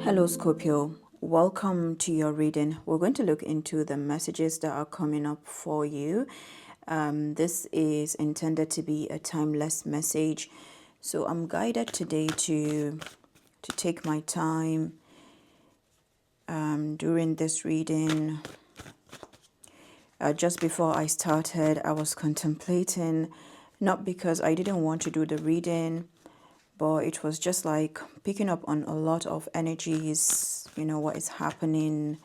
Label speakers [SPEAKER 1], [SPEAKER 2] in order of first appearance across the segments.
[SPEAKER 1] Hello, Scorpio. Welcome to your reading. We're going to look into the messages that are coming up for you. This is intended to be a timeless message. So I'm guided today to take my time during this reading. Just before I started, I was contemplating, not because I didn't want to do the reading, but it was just like picking up on a lot of energies, what is happening.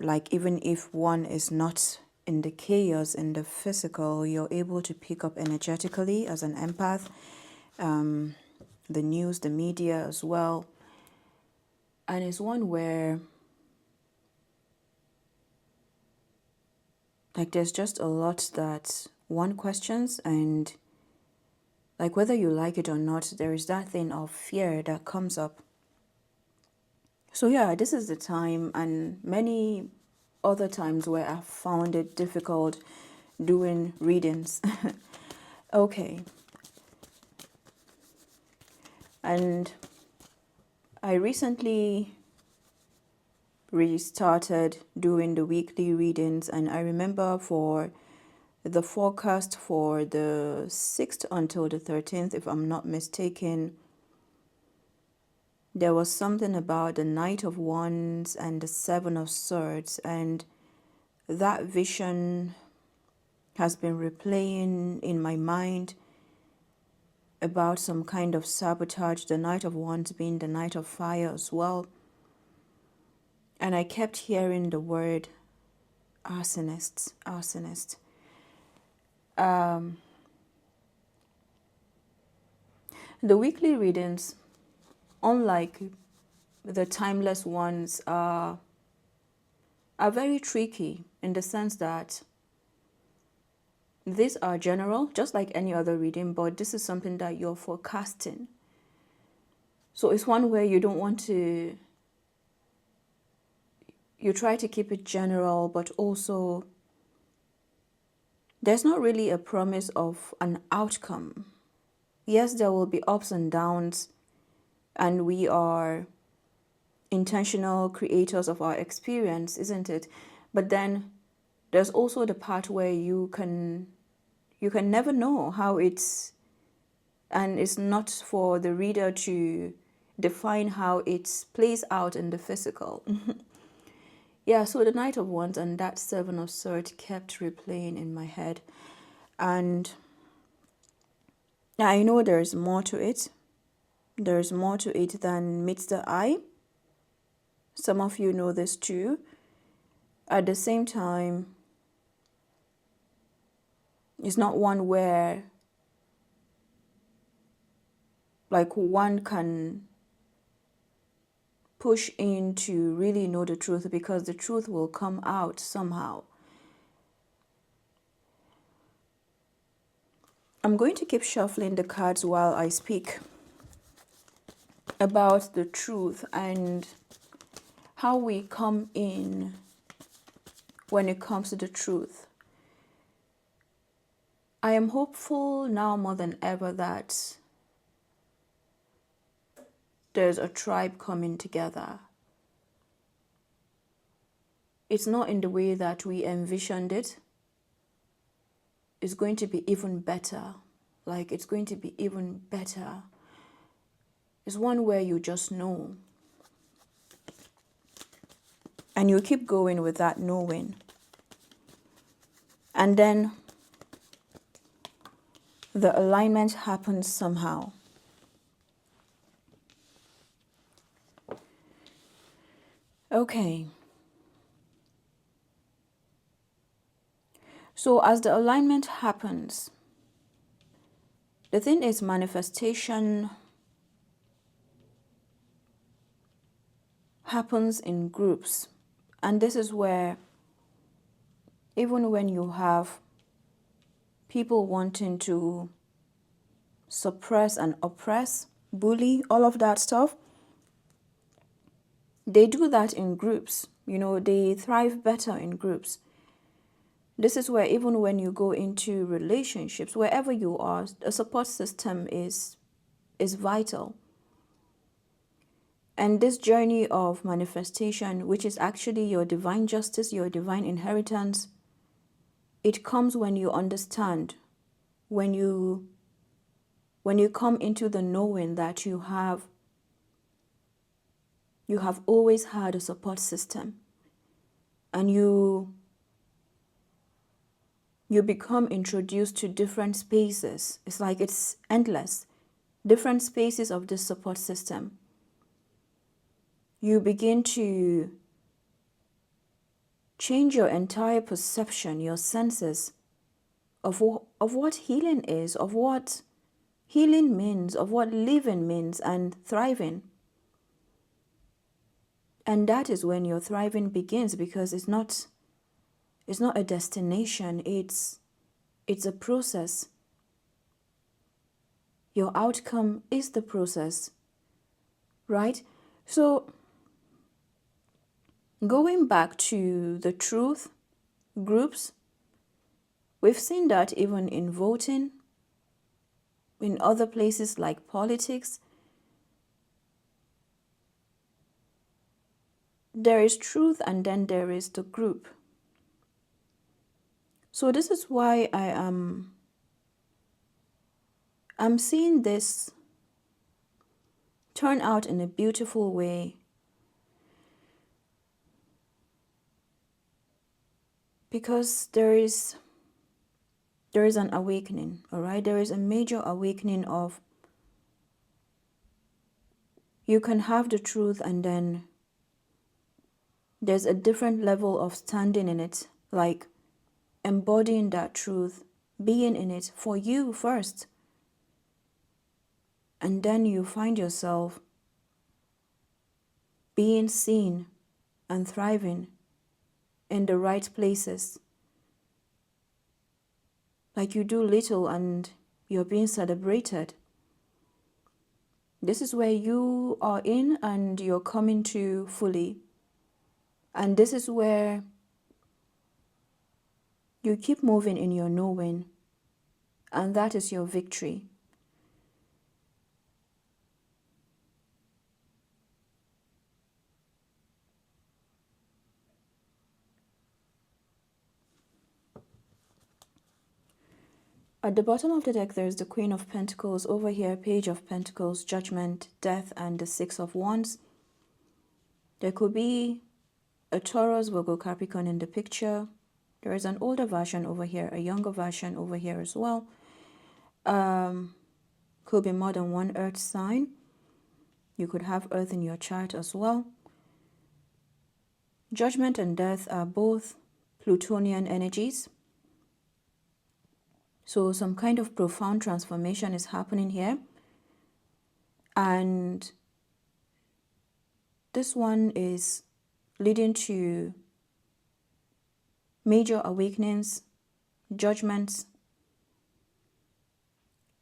[SPEAKER 1] Like, even if one is not in the chaos, in the physical, you're able to pick up energetically as an empath. The news, the media as well. And it's one where, like, there's just a lot that one questions, and like, whether you like it or not, there is that thing of fear that comes up. So yeah, this is the time, and many other times where I found it difficult doing readings. Okay. And I recently restarted doing the weekly readings, and I remember for the forecast for the 6th until the 13th, if I'm not mistaken, there was something about the Knight of Wands and the Seven of Swords, and that vision has been replaying in my mind about some kind of sabotage, the Knight of Wands being the Knight of Fire as well. And I kept hearing the word arsonists. The weekly readings, unlike the timeless ones, are very tricky in the sense that these are general, just like any other reading, but this is something that you're forecasting. So it's one where you don't want to, you try to keep it general, but also there's not really a promise of an outcome. Yes, there will be ups and downs, and we are intentional creators of our experience, isn't it? But then there's also the part where you can never know how it's, and it's not for the reader to define how it plays out in the physical. Yeah, so the Knight of Wands and that Seven of Swords kept replaying in my head. And I know there's more to it. There's more to it than meets the eye. Some of you know this too. At the same time, it's not one where like one can push in to really know the truth, because the truth will come out somehow. I'm going to keep shuffling the cards while I speak about the truth and how we come in when it comes to the truth. I am hopeful now more than ever that there's a tribe coming together. It's not in the way that we envisioned it. It's going to be even better. Like, it's going to be even better. It's one where you just know. And you keep going with that knowing. And then the alignment happens somehow. Okay. So as the alignment happens, the thing is, manifestation happens in groups. And this is where, even when you have people wanting to suppress and oppress, bully, all of that stuff, they do that in groups. They thrive better in groups. This is where, even when you go into relationships, wherever you are, a support system is vital. And this journey of manifestation, which is actually your divine justice, your divine inheritance, it comes when you understand, when you come into the knowing that you have always had a support system, and you become introduced to different spaces. It's like it's endless, different spaces of this support system. You begin to change your entire perception, your senses of what healing is, of what healing means, of what living means, and thriving. And that is when your thriving begins, because it's not a destination, it's a process. Your outcome is the process, right? So going back to the truth groups, we've seen that even in voting, in other places like politics, there is truth and then there is the group. So this is why I'm seeing this turn out in a beautiful way, because there is an awakening, all right? There is a major awakening of, you can have the truth and then there's a different level of standing in it, like embodying that truth, being in it for you first. And then you find yourself being seen and thriving in the right places. Like you do little and you're being celebrated. This is where you are in and you're coming to fully. And this is where you keep moving in your knowing. And that is your victory. At the bottom of the deck, there's the Queen of Pentacles. Over here, Page of Pentacles, Judgment, Death, and the Six of Wands. There could be a Taurus, Virgo, Capricorn in the picture. There is an older version over here, a younger version over here as well. Could be more than one earth sign. You could have earth in your chart as well. Judgment and death are both Plutonian energies. So some kind of profound transformation is happening here. And this one is leading to major awakenings, judgments.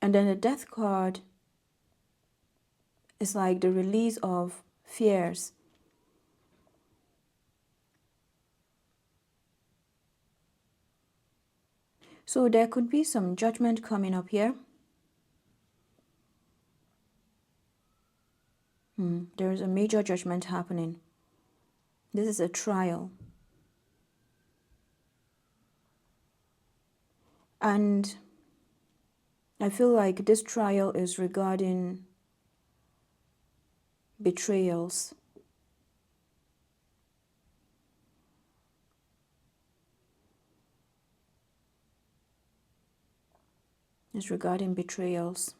[SPEAKER 1] And then the death card is like the release of fears. So there could be some judgment coming up here. There is a major judgment happening. This is a trial. And I feel like this trial is regarding betrayals. It's regarding betrayals.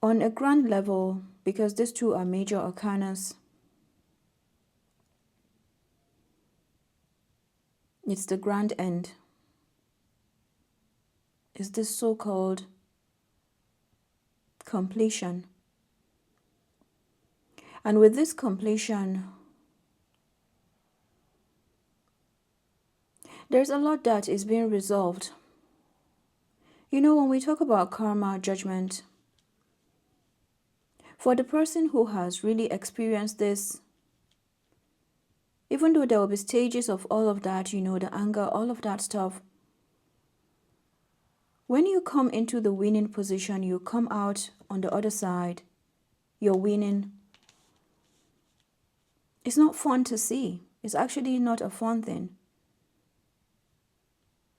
[SPEAKER 1] On a grand level, because these two are major arcanas, it's the grand end. It's this so-called completion. And with this completion, there's a lot that is being resolved. You know, when we talk about karma, judgment, for the person who has really experienced this, even though there will be stages of all of that, you know, the anger, all of that stuff, when you come into the winning position, you come out on the other side, you're winning It's not fun to see. It's actually not a fun thing.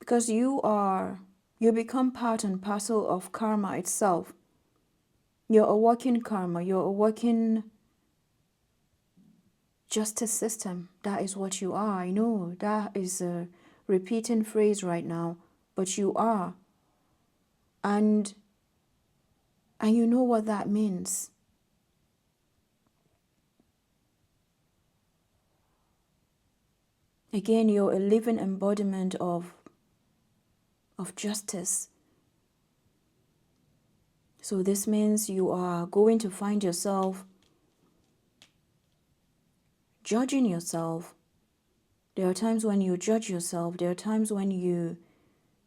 [SPEAKER 1] Because you become part and parcel of karma itself. You're a working karma. You're a working justice system. That is what you are. I know that is a repeating phrase right now, but you are. And you know what that means. Again, you're a living embodiment of justice. So this means you are going to find yourself judging yourself. There are times when you judge yourself. There are times when you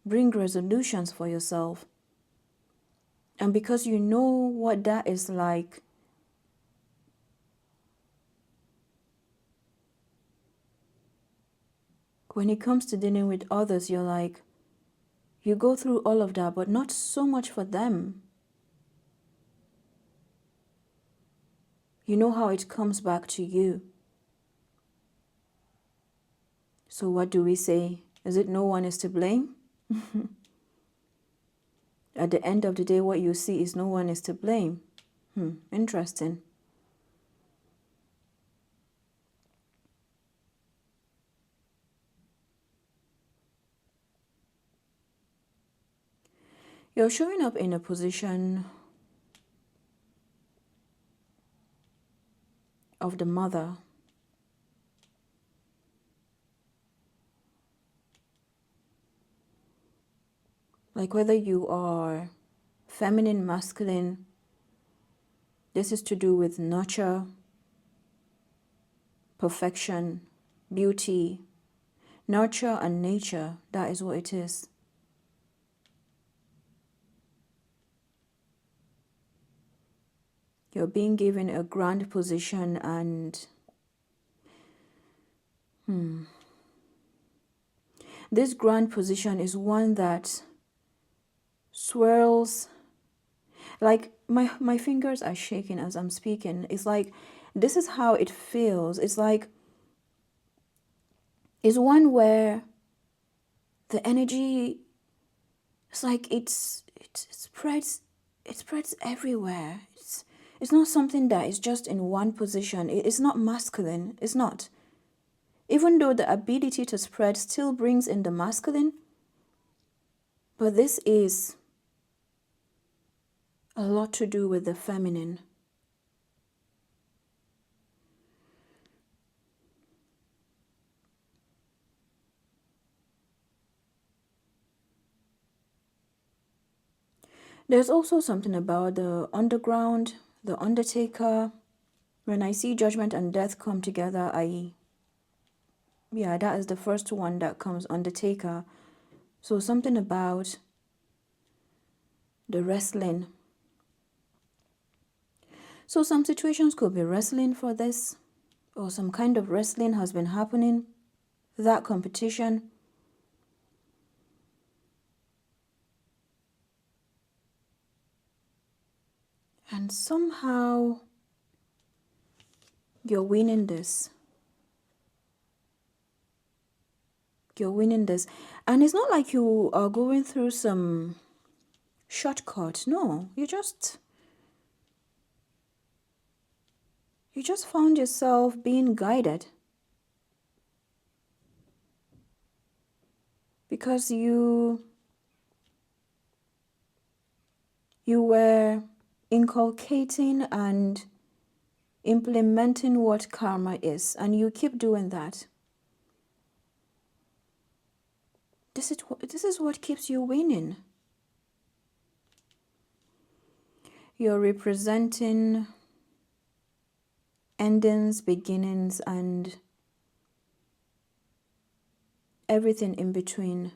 [SPEAKER 1] bring resolutions for yourself. And because you know what that is like, when it comes to dealing with others, you're like, you go through all of that, but not so much for them. You know how it comes back to you. So what do we say? Is it no one is to blame? At the end of the day, what you see is no one is to blame. Interesting. You're showing up in a position of the mother. Like whether you are feminine, masculine, this is to do with nurture, perfection, beauty, nurture and nature. That is what it is. You're being given a grand position, and this grand position is one that swirls. Like my fingers are shaking as I'm speaking. It's like this is how it feels. It's like it's one where the energy, it's like it spreads everywhere. It's not something that is just in one position. It's not masculine. It's not. Even though the ability to spread still brings in the masculine, but this is a lot to do with the feminine. There's also something about the underground, the undertaker. When I see judgment and death come together, that is the first one that comes, undertaker. So something about the wrestling. So some situations could be wrestling for this, or some kind of wrestling has been happening, that competition. And somehow you're winning this. You're winning this. And it's not like you are going through some shortcut. No, you just found yourself being guided. Because you were inculcating and implementing what karma is, and you keep doing that. This is what keeps you winning. You're representing endings, beginnings, and everything in between.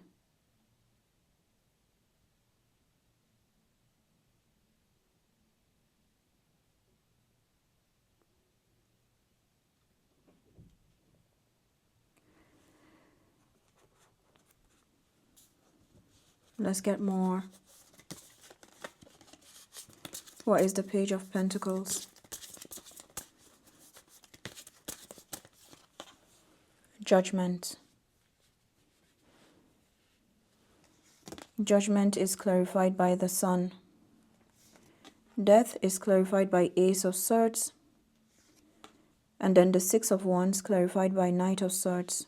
[SPEAKER 1] Let's get more. What is the Page of Pentacles? Judgment. Judgment is clarified by the Sun. Death is clarified by Ace of Swords. And then the Six of Wands clarified by Knight of Swords.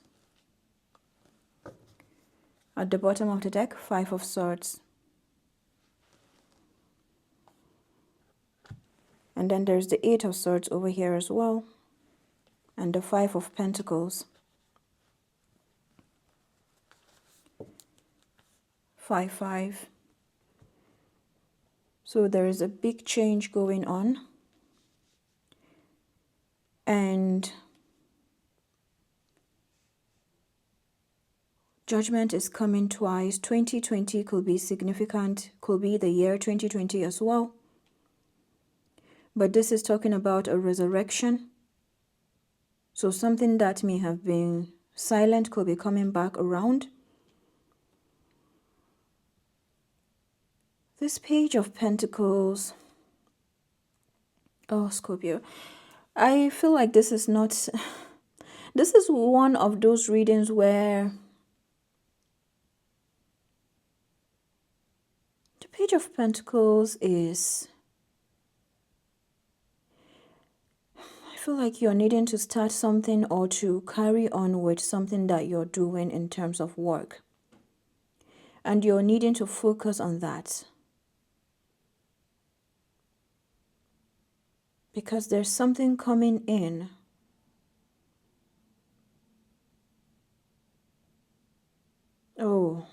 [SPEAKER 1] At the bottom of the deck, Five of Swords. And then there's the Eight of Swords over here as well. And the Five of Pentacles. 5-5. So there is a big change going on. And Judgment is coming twice. 2020 could be significant, could be the year 2020 as well. But this is talking about a resurrection. So something that may have been silent could be coming back around. This Page of Pentacles. Oh, Scorpio. I feel like this is not... This is one of those readings where the Page of Pentacles is... I feel like you're needing to start something or to carry on with something that you're doing in terms of work. And you're needing to focus on that. Because there's something coming in. Oh.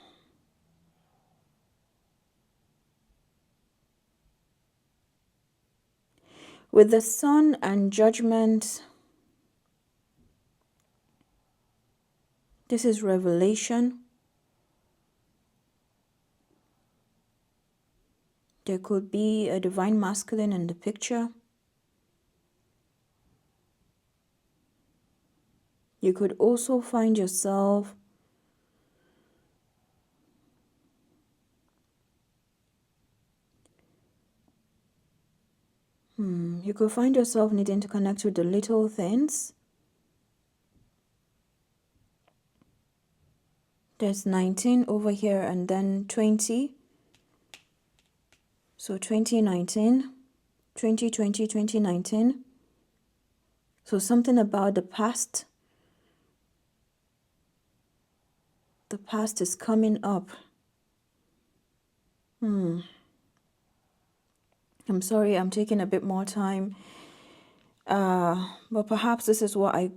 [SPEAKER 1] With the Sun and Judgment, this is revelation. There could be a divine masculine in the picture. You could also find yourself needing to connect with the little things. There's 19 over here and then 20. So 2019, 2020, 2019. So something about the past. The past is coming up. I'm sorry, I'm taking a bit more time. But perhaps this is why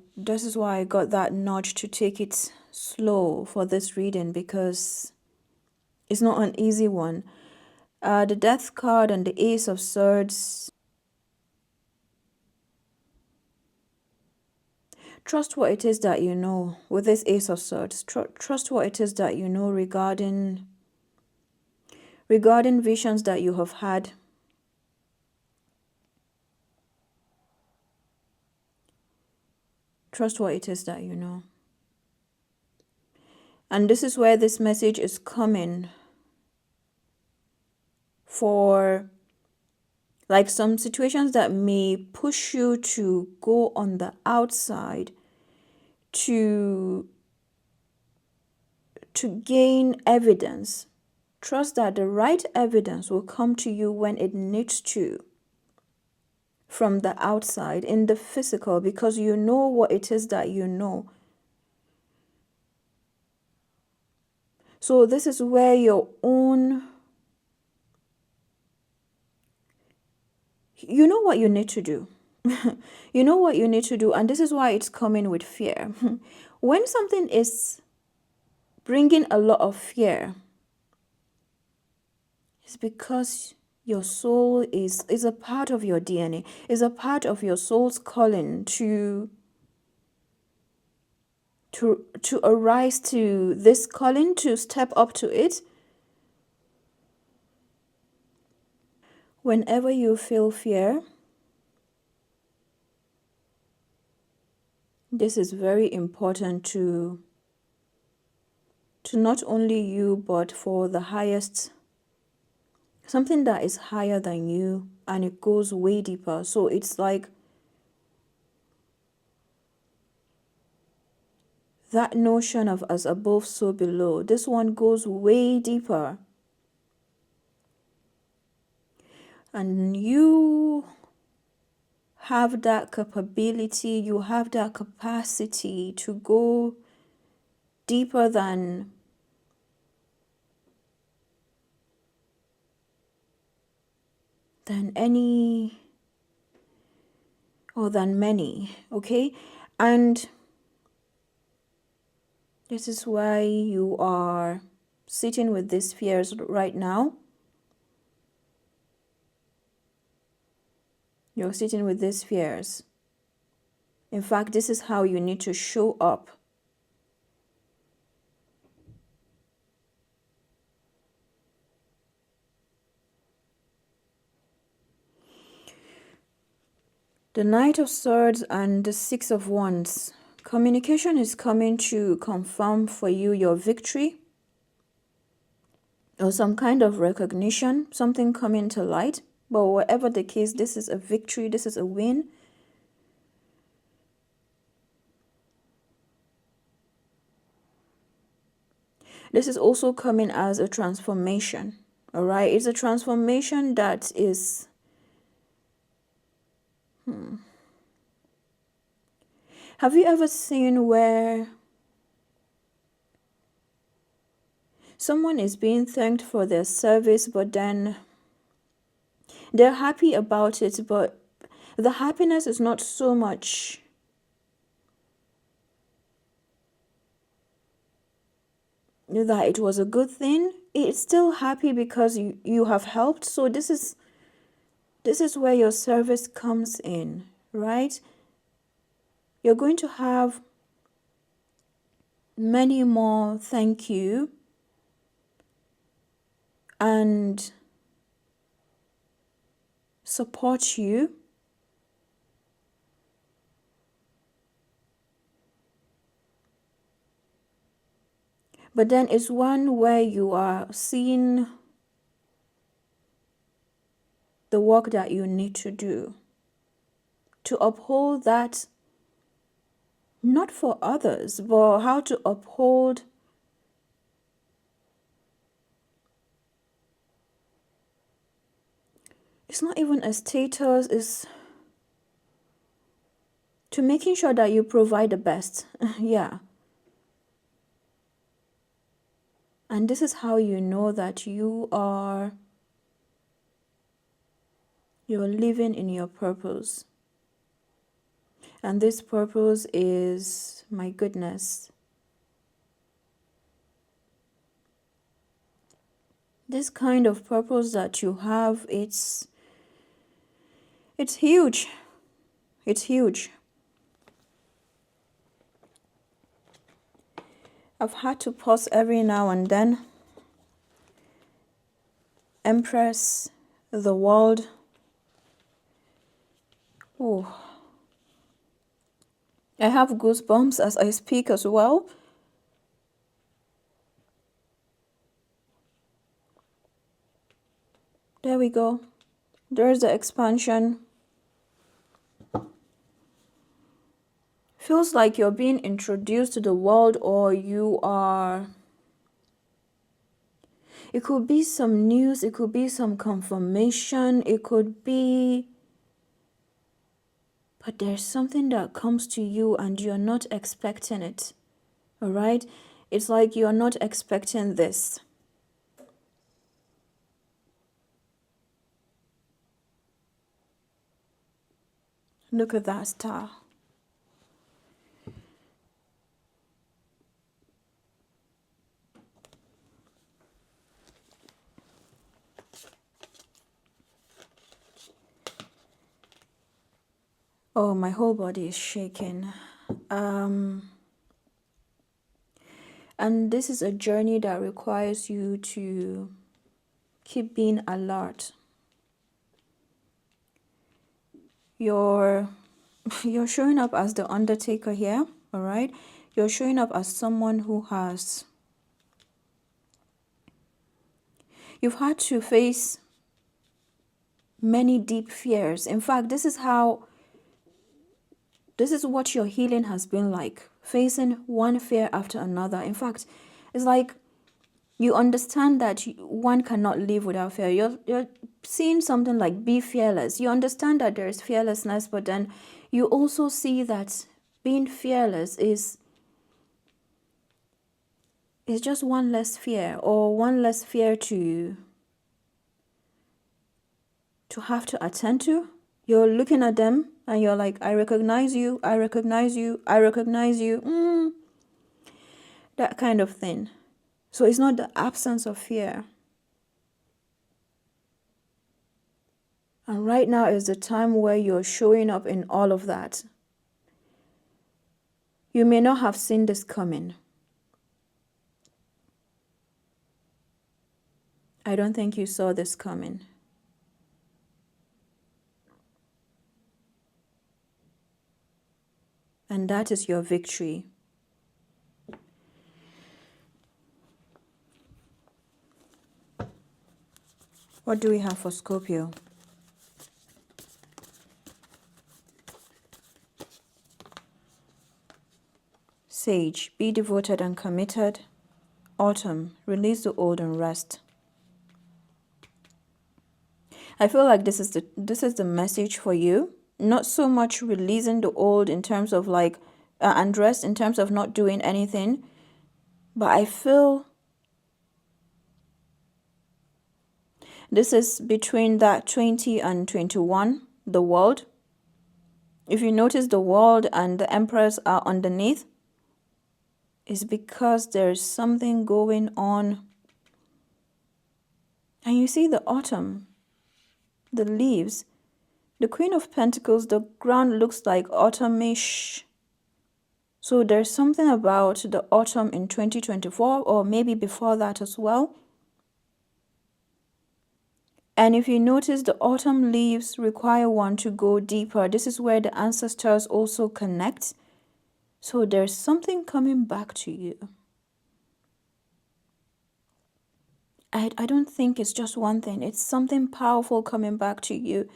[SPEAKER 1] I got that nudge to take it slow for this reading, because it's not an easy one. The Death card and the Ace of Swords. Trust what it is that you know with this Ace of Swords. Trust what it is that you know regarding visions that you have had. Trust what it is that you know. And this is where this message is coming for, like, some situations that may push you to go on the outside to gain evidence. Trust that the right evidence will come to you when it needs to from the outside in the physical, because you know what it is that you know. So this is where your own, you know what you need to do. You know what you need to do, and this is why it's coming with fear. When something is bringing a lot of fear, it's because your soul is a part of your DNA, is a part of your soul's calling to arise to this calling, to step up to it. Whenever you feel fear, this is very important to not only you, but for the highest, something that is higher than you, and it goes way deeper. So it's like that notion of as above, so below. This one goes way deeper. And you have that capability, you have that capacity to go deeper than any or than many, okay? And this is why you are sitting with these fears right now. You're sitting with these fears. In fact, this is how you need to show up. The Knight of Swords and the Six of Wands. Communication is coming to confirm for you your victory or some kind of recognition, something coming to light. But whatever the case, this is a victory, this is a win. This is also coming as a transformation, all right? It's a transformation that is... Have you ever seen where someone is being thanked for their service, but then they're happy about it, but the happiness is not so much that it was a good thing. It's still happy because you have helped. So this is where your service comes in, right? You're going to have many more thank you and support you. But then it's one where you are seeing the work that you need to do to uphold that, not for others, but how to uphold it's not even a status, it's to making sure that you provide the best. Yeah. And this is how you know that you're living in your purpose. And this purpose is, my goodness, this kind of purpose that you have, it's huge. It's huge. I've had to pause every now and then. Empress, the world. Oh, I have goosebumps as I speak as well. There we go. There's the expansion. Feels like you're being introduced to the world, or you are... It could be some news, it could be some confirmation, it could be... But there's something that comes to you and you're not expecting it. All right? It's like you're not expecting this. Look at that star. Oh, my whole body is shaking. And this is a journey that requires you to keep being alert. You're showing up as the Undertaker here, all right? You're showing up as someone who has... You've had to face many deep fears. In fact, this is what your healing has been like. facing one fear after another. In fact, it's like you understand that one cannot live without fear. You're seeing something like be fearless. You understand that there is fearlessness, but then you also see that being fearless is just one less fear, or one less fear to have to attend to. You're looking at them and you're like, I recognize you, I recognize you, I recognize you. That kind of thing. So it's not the absence of fear. And right now is the time where you're showing up in all of that. You may not have seen this coming. I don't think you saw this coming. And that is your victory. What do we have for Scorpio? Sage, be devoted and committed. Autumn, release the old and rest. I feel like this is the message for you. Not so much releasing the old in terms of like and rest in terms of not doing anything, but I feel this is between that 20 and 21, the world. If you notice the world and the emperors are underneath, it's because there's something going on. And you see the autumn, the leaves, the Queen of Pentacles, the ground looks like autumnish. So there's something about the autumn in 2024, or maybe before that as well. And if you notice, the autumn leaves require one to go deeper. This is where the ancestors also connect. So there's something coming back to you. I don't think it's just one thing. It's something powerful coming back to you.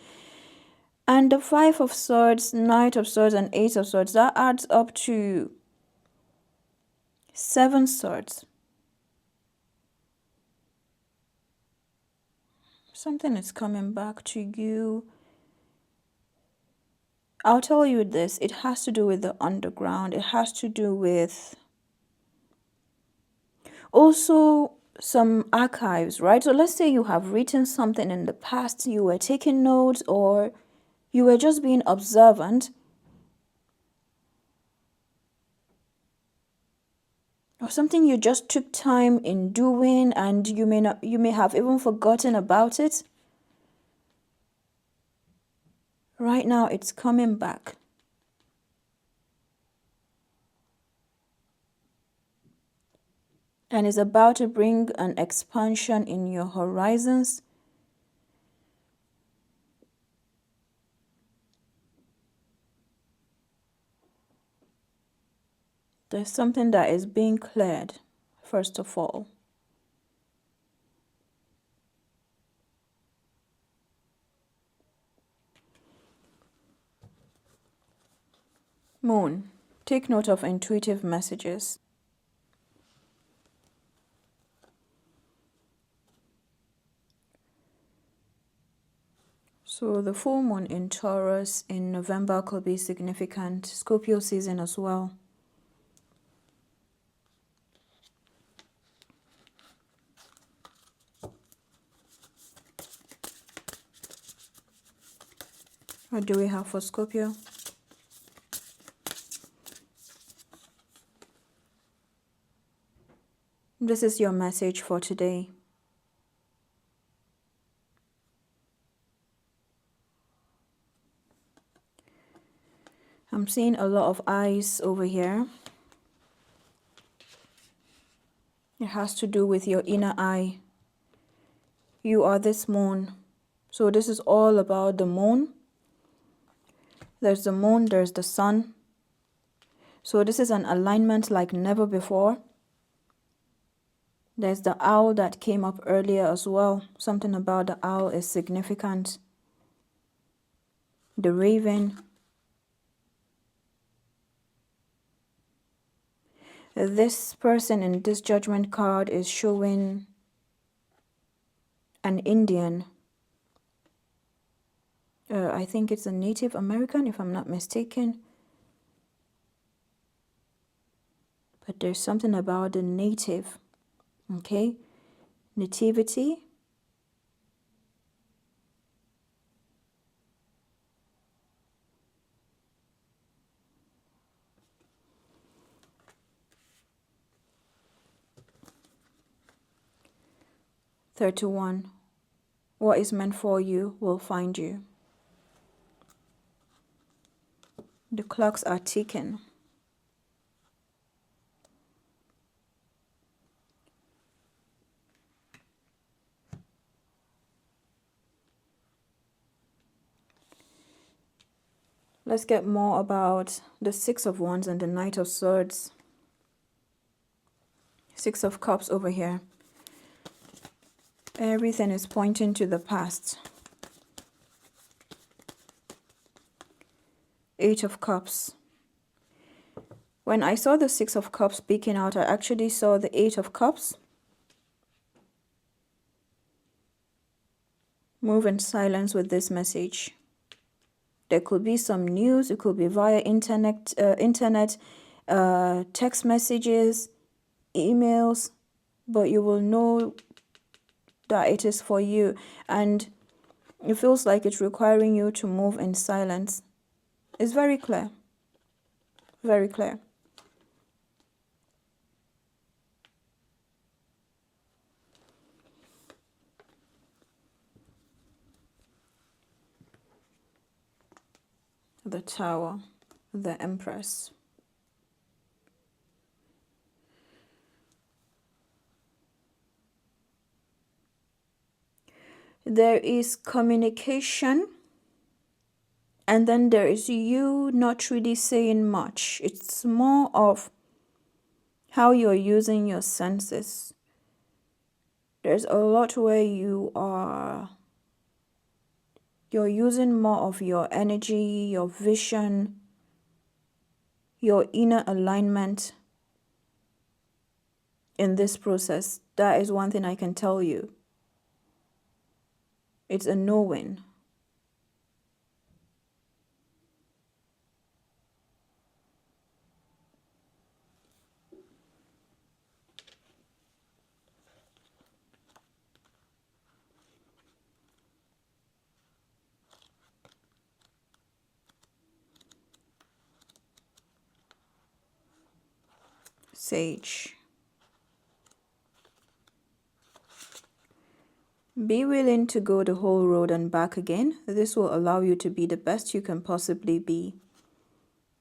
[SPEAKER 1] And the 5 of Swords, Knight of Swords, and 8 of Swords, that adds up to 7 swords. Something is coming back to you. I'll tell you this. It has to do with the underground. It has to do with also some archives, right? So let's say you have written something in the past, you were taking notes, or you were just being observant, or something you just took time in doing and you may have even forgotten about it. Right now it's coming back. And is about to bring an expansion in your horizons. There's something that is being cleared, first of all. Moon, take note of intuitive messages. So the full moon in Taurus in November could be significant. Scorpio season as well. What do we have for Scorpio? This is your message for today. I'm seeing a lot of eyes over here. It has to do with your inner eye. You are this moon. So this is all about the moon. There's the moon, there's the sun. So this is an alignment like never before. There's the owl that came up earlier as well. Something about the owl is significant. The raven. This person in this Judgment card is showing an Indian. I think it's a Native American, if I'm not mistaken. But there's something about the native, okay? Nativity. $31. What is meant for you will find you. The clocks are ticking. Let's get more about the Six of Wands and the Knight of Swords. Six of Cups over here. Everything is pointing to the past. Eight of Cups. When I saw the Six of Cups speaking out, I actually saw the Eight of Cups. Move in silence with this message. There could be some news. It could be via internet, text messages, emails, but you will know that it is for you. And it feels like it's requiring you to move in silence. It's very clear. Very clear. The Tower, the Empress. There is communication, and then there is you not really saying much. It's more of how you're using your senses. There's a lot where you're using more of your energy, your vision, your inner alignment in this process. That is one thing I can tell you. It's a knowing. Sage. Be willing to go the whole road and back again. This will allow you to be the best you can possibly be.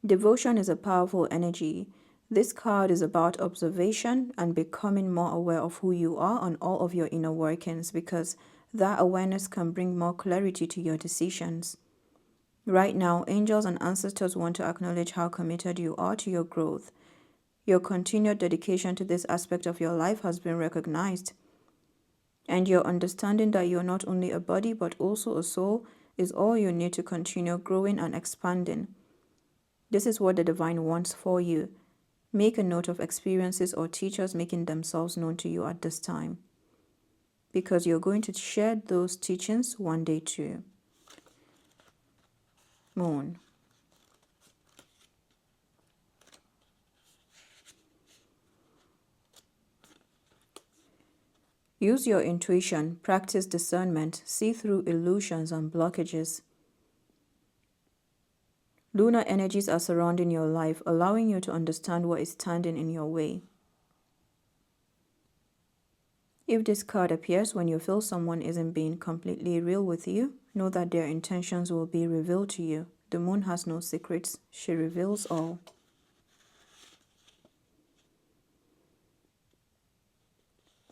[SPEAKER 1] Devotion is a powerful energy. This card is about observation and becoming more aware of who you are and all of your inner workings, because that awareness can bring more clarity to your decisions. Right now, angels and ancestors want to acknowledge how committed you are to your growth. Your continued dedication to this aspect of your life has been recognized. And your understanding that you're not only a body but also a soul is all you need to continue growing and expanding. This is what the divine wants for you. Make a note of experiences or teachers making themselves known to you at this time, because you're going to share those teachings one day too. Moon. Use your intuition, practice discernment, see through illusions and blockages. Lunar energies are surrounding your life, allowing you to understand what is standing in your way. If this card appears when you feel someone isn't being completely real with you, know that their intentions will be revealed to you. The moon has no secrets. She reveals all.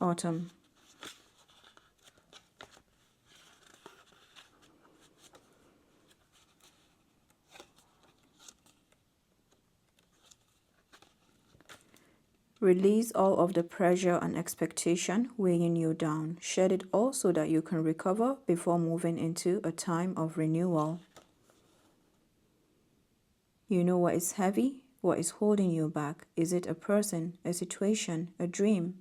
[SPEAKER 1] Autumn. Release all of the pressure and expectation weighing you down. Shed it all so that you can recover before moving into a time of renewal. You know what is heavy? What is holding you back? Is it a person, a situation, a dream?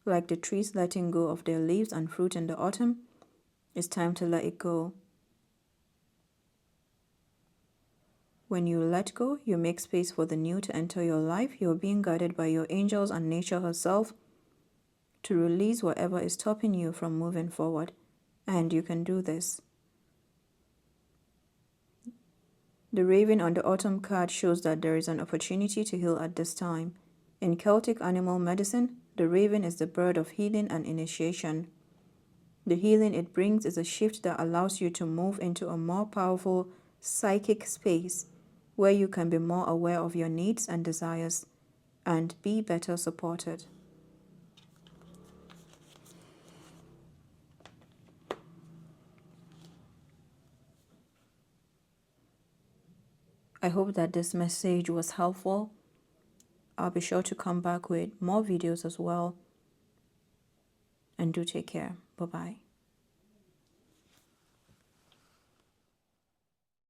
[SPEAKER 1] Like the trees letting go of their leaves and fruit in the autumn, it's time to let it go. When you let go, you make space for the new to enter your life. You're being guided by your angels and nature herself to release whatever is stopping you from moving forward. And you can do this. The raven on the autumn card shows that there is an opportunity to heal at this time. In Celtic animal medicine, the raven is the bird of healing and initiation. The healing it brings is a shift that allows you to move into a more powerful psychic space where you can be more aware of your needs and desires and be better supported. I hope that this message was helpful. I'll be sure to come back with more videos as well. And do take care. Bye-bye.